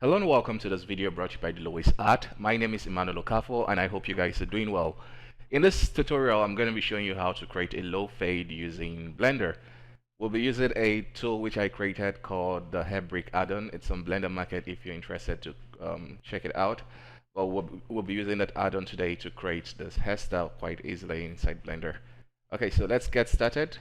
Hello and welcome to this video brought to you by the Lewis Art. My name is Emmanuel Okafo and I hope you guys are doing well. In this tutorial, I'm going to be showing you how to create a low fade using Blender. We'll be using a tool which I created called the Pupa Addon. It's on Blender Market if you're interested to check it out. But we'll be using that add-on today to create this hairstyle quite easily inside Blender. Okay, so let's get started.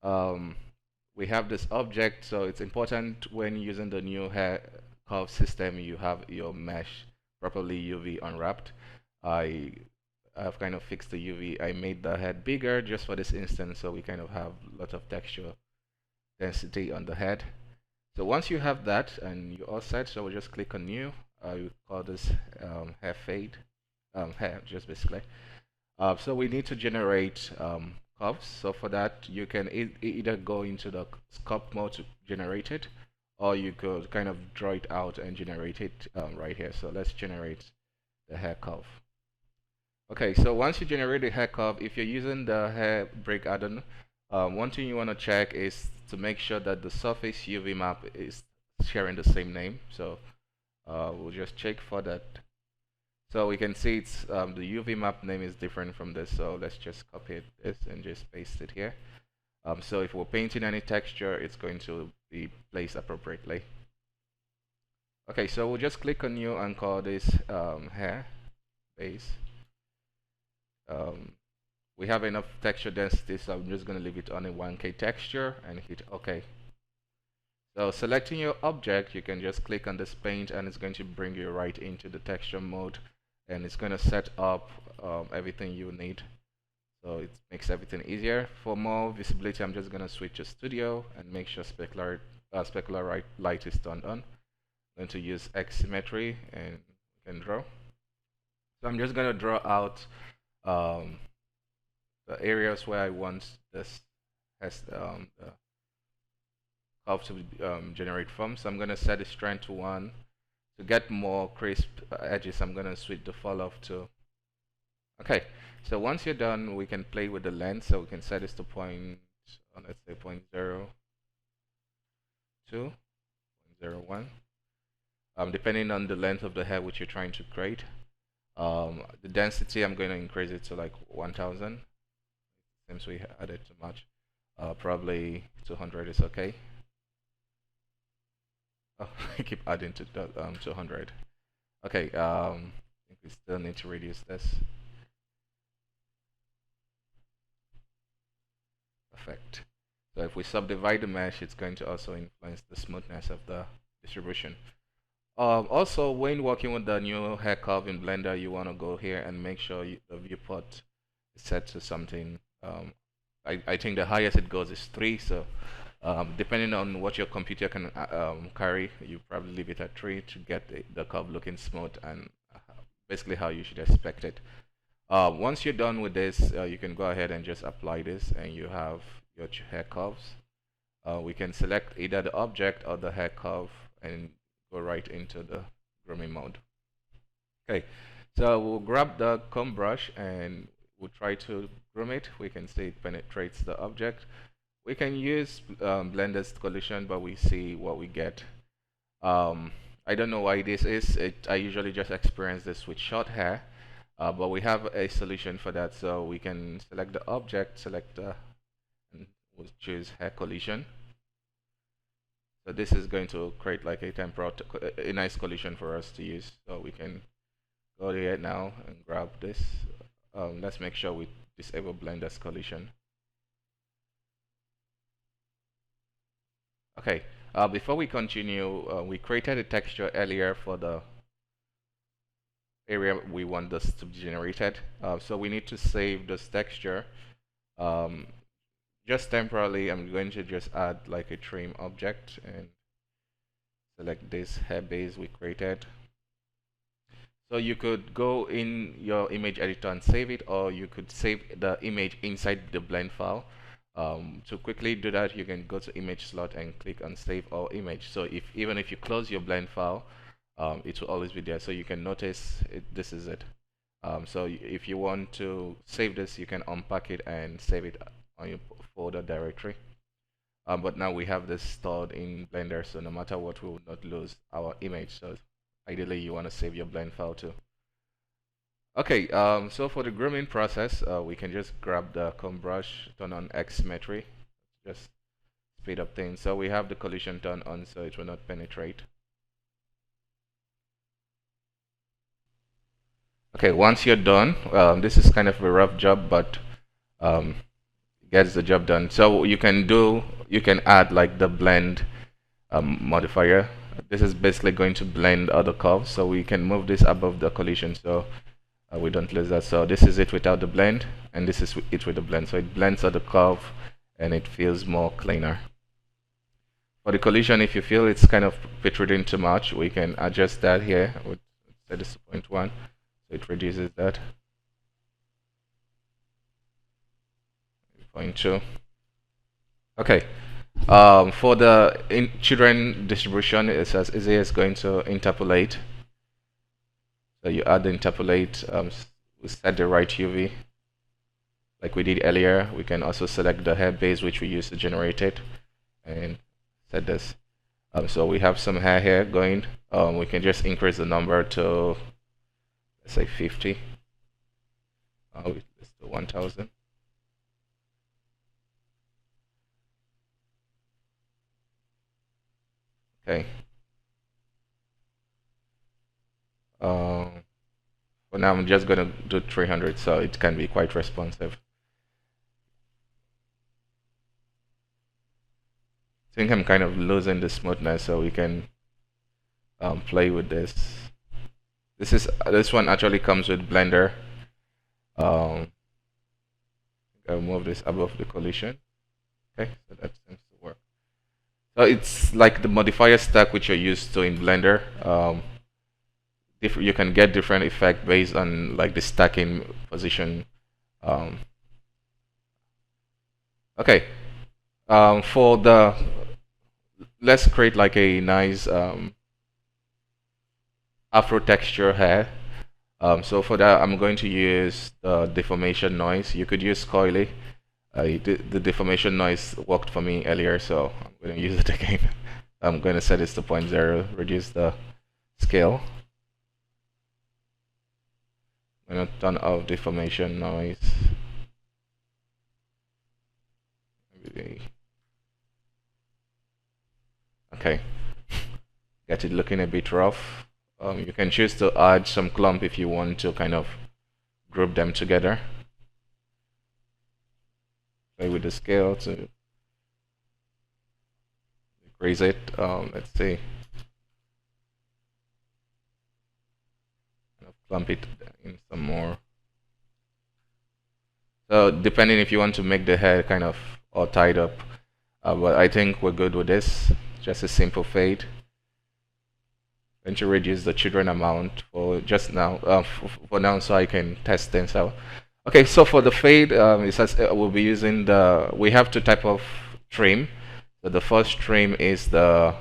We have this object, so it's important when using the new hair curve system you have your mesh properly UV unwrapped. I've kind of fixed the UV. I made the head bigger just for this instance so we kind of have a lot of texture density on the head. So once you have that and you're all set, so we'll just click on new. We call this hair fade, hair just basically. So we need to generate curves. So for that you can either go into the sculpt mode to generate it, or you could kind of draw it out and generate it right here. So let's generate the hair curve. Okay, so once you generate the hair curve, if you're using the hair break add-on, one thing you want to check is to make sure that the surface UV map is sharing the same name. So we'll just check for that. So we can see it's the UV map name is different from this. So let's just copy this and just paste it here. So if we're painting any texture, it's going to be placed appropriately. Okay, so we'll just click on new and call this hair base. We have enough texture density, so I'm just going to leave it on a 1K texture and hit OK. So selecting your object, you can just click on this paint and it's going to bring you right into the texture mode, and it's going to set up everything you need. So it makes everything easier. For more visibility, I'm just going to switch to studio and make sure specular light is turned on. I'm going to use X symmetry and we can draw. So I'm just going to draw out the areas where I want this the curve to generate from. So I'm going to set the strength to 1. To get more crisp edges, I'm going to switch the fall off to. Okay, so once you're done, we can play with the length. So we can set this to let's say 0.02, 0.01, depending on the length of the hair which you're trying to create. The density, I'm going to increase it to like 1000. Since we added too much, probably 200 is okay. Oh, I keep adding to 200. Okay, I think we still need to reduce this. Perfect. So if we subdivide the mesh, it's going to also influence the smoothness of the distribution. Also, when working with the new hair curve in Blender, you want to go here and make sure the viewport is set to something. I think the highest it goes is 3. So depending on what your computer can carry, you probably leave it at 3 to get the curve looking smooth and basically how you should expect it. Once you're done with this, you can go ahead and just apply this and you have your hair curves. We can select either the object or the hair curve and go right into the grooming mode. Okay, so we'll grab the comb brush and we'll try to groom it. We can see it penetrates the object. We can use Blender's collision, but we see what we get. I don't know why this is. I usually just experience this with short hair. But we have a solution for that, so we can select the object, and we'll choose hair collision. So this is going to create like a nice collision for us to use. So we can go here now and grab this. Let's make sure we disable Blender's collision. Okay, before we continue, we created a texture earlier for the area we want this to be generated. So we need to save this texture. Just temporarily, I'm going to just add like a trim object and select this hair base we created. So you could go in your image editor and save it, or you could save the image inside the blend file. To quickly do that, you can go to image slot and click on save all image. So even if you close your blend file, it will always be there, so you can notice this is it. So if you want to save this, you can unpack it and save it on your folder directory. but now we have this stored in Blender, so no matter what, we will not lose our image. So ideally, you want to save your blend file too. Okay, so for the grooming process, we can just grab the comb brush, turn on X symmetry, just speed up things. So we have the collision turned on, so it will not penetrate. Okay, once you're done, this is kind of a rough job, but gets the job done. So you can add like the blend modifier. This is basically going to blend other curves, so we can move this above the collision, so we don't lose that. So this is it without the blend, and this is it with the blend. So it blends other curve, and it feels more cleaner. For the collision, if you feel it's kind of protruding too much, we can adjust that here. We'll set this to 0.1, so it reduces that. 0.2. Okay. For the children distribution, it's as easy as going to interpolate. So you add the interpolate, we set the right UV like we did earlier. We can also select the hair base which we used to generate it and set this. So we have some hair here going. We can just increase the number to, let's say 50. Let's do 1000. Okay. For now, I'm just gonna do 300, so it can be quite responsive. I think I'm kind of losing the smoothness, so we can play with this. This one actually comes with Blender. I'll move this above the collision. Okay, so that seems to work. So it's like the modifier stack which you're used to in Blender. You can get different effect based on like the stacking position. Okay, for the let's create like a nice afro texture hair. So for that, I'm going to use the deformation noise. You could use coily. The deformation noise worked for me earlier, so I'm going to use it again. I'm going to set this to 0.0, reduce the scale. I'm going to turn off deformation noise. Okay, get it looking a bit rough. You can choose to add some clump if you want to kind of group them together. Play with the scale to increase it. Let's see. Clump it in some more. So depending if you want to make the hair kind of all tied up, but I think we're good with this. Just a simple fade. Going to reduce the children amount for just now, for now, so I can test things out. Okay, so for the fade, it says we'll be using we have two type of trim. So the first trim is the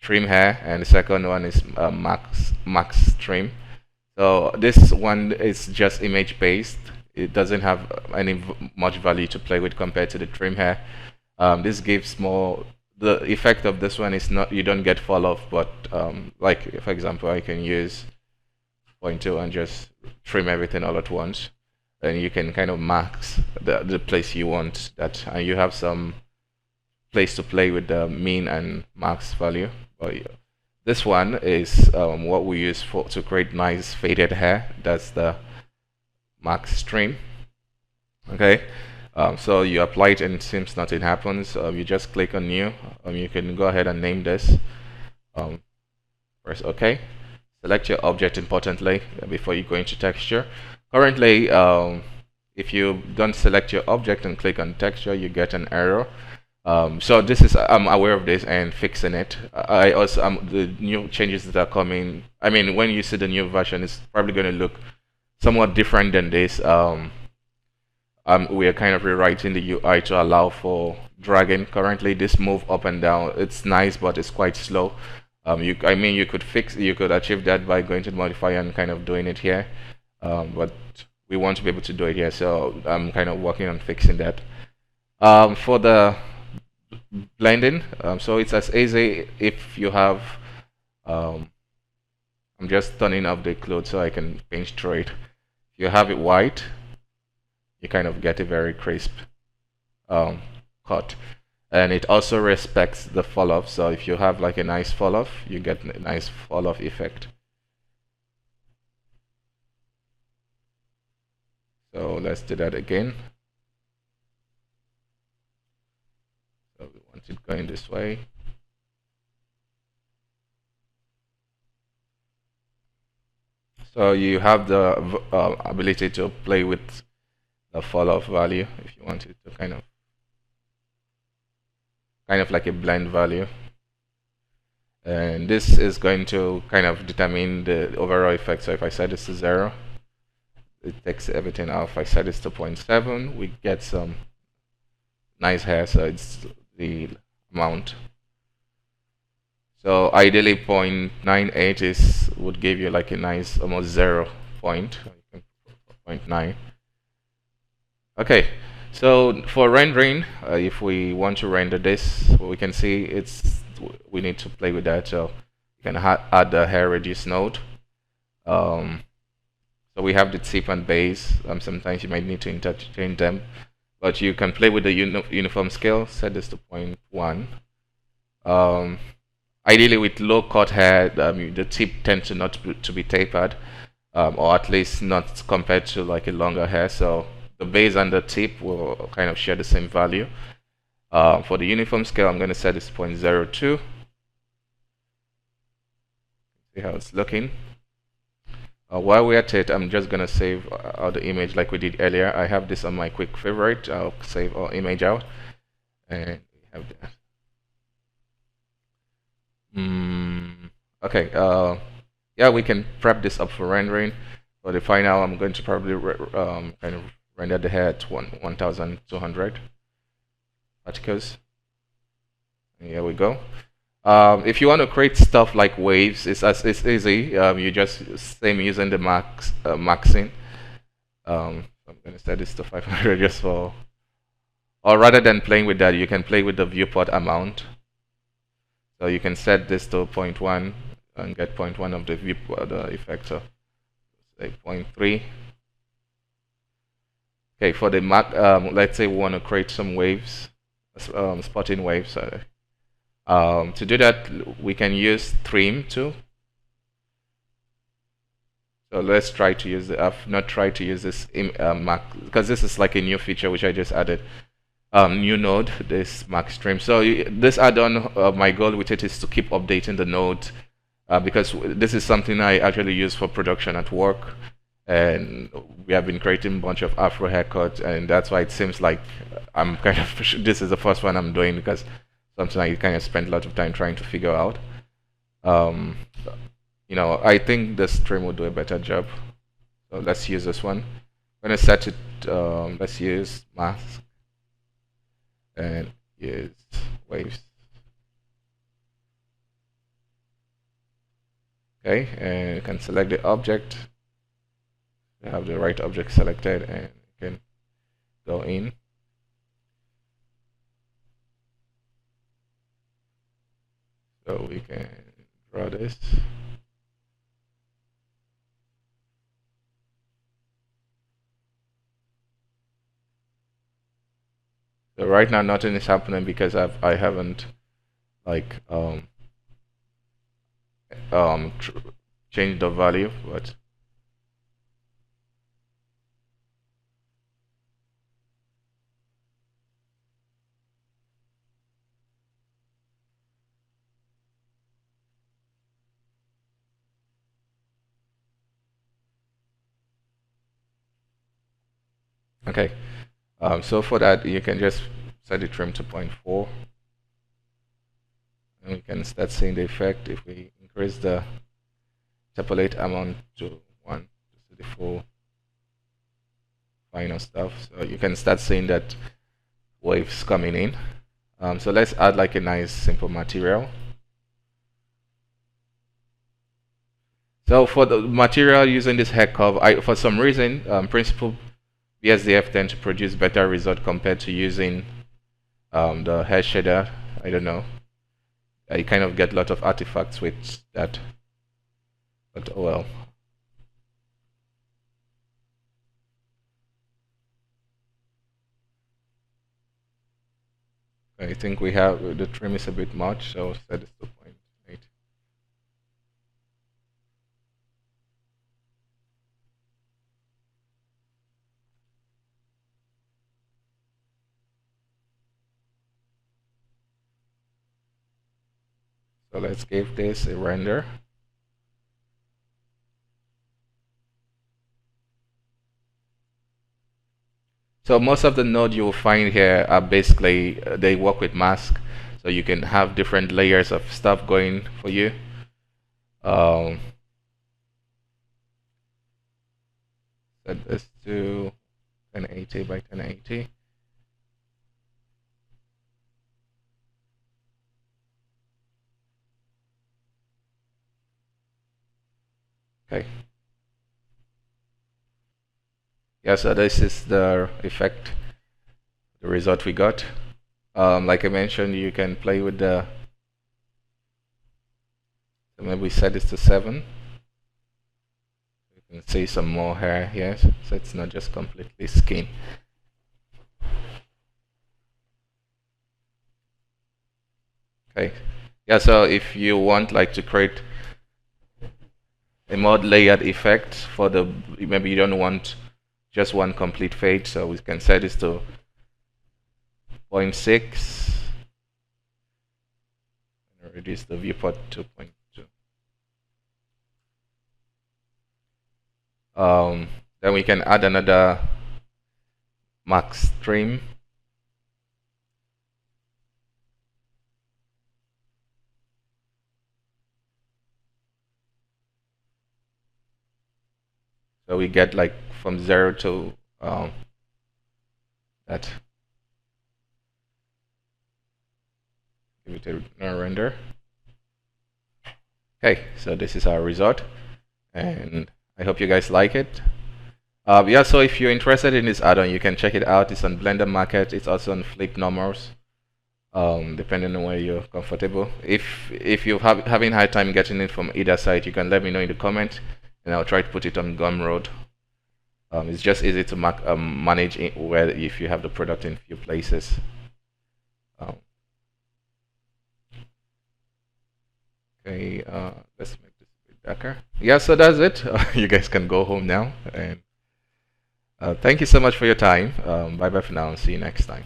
trim hair, and the second one is max trim. So this one is just image based. It doesn't have any much value to play with compared to the trim hair. This gives more. The effect of this one is not, you don't get fall off, but like for example, I can use 0.2 and just trim everything all at once, and you can kind of max the place you want that, and you have some place to play with the mean and max value. But this one is what we use to create nice faded hair. That's the max trim. Okay. So you apply it and since nothing happens, you just click on new. You can go ahead and name this. Press OK. Select your object importantly before you go into texture. Currently, if you don't select your object and click on texture, you get an error. So this is, I'm aware of this and fixing it. I also the new changes that are coming. I mean, when you see the new version, it's probably going to look somewhat different than this. We are kind of rewriting the UI to allow for dragging. Currently, this move up and down, it's nice, but it's quite slow. I mean, you could achieve that by going to the modifier and kind of doing it here. But we want to be able to do it here, so I'm kind of working on fixing that. For the blending. So it's as easy if you have, um, I'm just turning off the cloth so I can paint through it. If you have it white, you kind of get a very crisp um, cut. And it also respects the fall off. So if you have like a nice fall off, you get a nice fall off effect. So let's do that again. So we want it going this way. So you have the ability to play with the fall off value if you want it to kind of like a blend value. And this is going to kind of determine the overall effect. So if I set this to 0, it takes everything off. If I set this to 0.7, we get some nice hair. So it's the amount. So ideally 0.98 would give you like a nice almost 0 point, 0.9. Okay, so for rendering, if we want to render this, we can see we need to play with that. So you can add the hair reduce node. So we have the tip and base. Sometimes you might need to interchange them, but you can play with the uniform scale. Set this to 0.1. Ideally, with low cut hair, the tip tends to not to be tapered, or at least not compared to like a longer hair. So the base and the tip will kind of share the same value. For the uniform scale, I'm going to set this 0.02. See how it's looking. While we're at it, I'm just going to save the image like we did earlier. I have this on my quick favorite. I'll save our image out, and we have that. Okay, yeah, we can prep this up for rendering. For the final, I'm going to probably kind of render the hair at 1200 particles. And here we go. If you want to create stuff like waves, it's easy. You just same using the maxing. I'm going to set this to 500 just for, or rather than playing with that, you can play with the viewport amount. So you can set this to 0.1 and get 0.1 of the effect. So say 0.3. Okay, for the let's say we want to create some waves, spotting waves. To do that, we can use trim tool. So let's try to use I've not tried to use this because this is like a new feature which I just added. New node, this max stream. So this add-on, my goal with it is to keep updating the node because this is something I actually use for production at work, and we have been creating a bunch of Afro haircuts, and that's why it seems like I'm kind of this is the first one I'm doing because something I kind of spent a lot of time trying to figure out. You know, I think the stream will do a better job. So let's use this one. I'm gonna set it. Let's use mask. And use waves. Okay, and you can select the object. You have the right object selected, and you can go in. So we can draw this. So right now nothing is happening because I haven't like changed the value, but okay. So for that, you can just set the trim to 0.4, and we can start seeing the effect if we increase the interpolate amount to 1 to see the full final stuff. So you can start seeing that waves coming in. So let's add like a nice simple material. So for the material using this hair curve, for some reason, Principal BSDF tend to produce better result compared to using the hair shader. I don't know. I kind of get a lot of artifacts with that, but oh well. I think we have the trim is a bit much, so set this to 0.8. So let's give this a render. So most of the nodes you will find here are basically they work with mask, so you can have different layers of stuff going for you. Set this to 1080 by 1080. Okay. Yeah, so this is the effect, the result we got. Like I mentioned, you can play with the, so maybe we set this to 7. You can see some more hair here, so it's not just completely skin. Okay. Yeah, so if you want like to create a more layered effect for the, maybe you don't want just one complete fade, so we can set this to 0.6 and reduce the viewport to 0.2. Then we can add another max trim. So we get like from 0 to that. Give it a render. Okay, so this is our result, and I hope you guys like it. Yeah, so if you're interested in this add-on, you can check it out. It's on Blender Market. It's also on Flip Normals, depending on where you're comfortable. If you're having hard time getting it from either side, you can let me know in the comment, and I'll try to put it on Gumroad. It's just easy to manage where if you have the product in few places. Okay, let's make this a bit darker. Yeah, so that's it. You guys can go home now, and thank you so much for your time. Bye bye for now, and see you next time.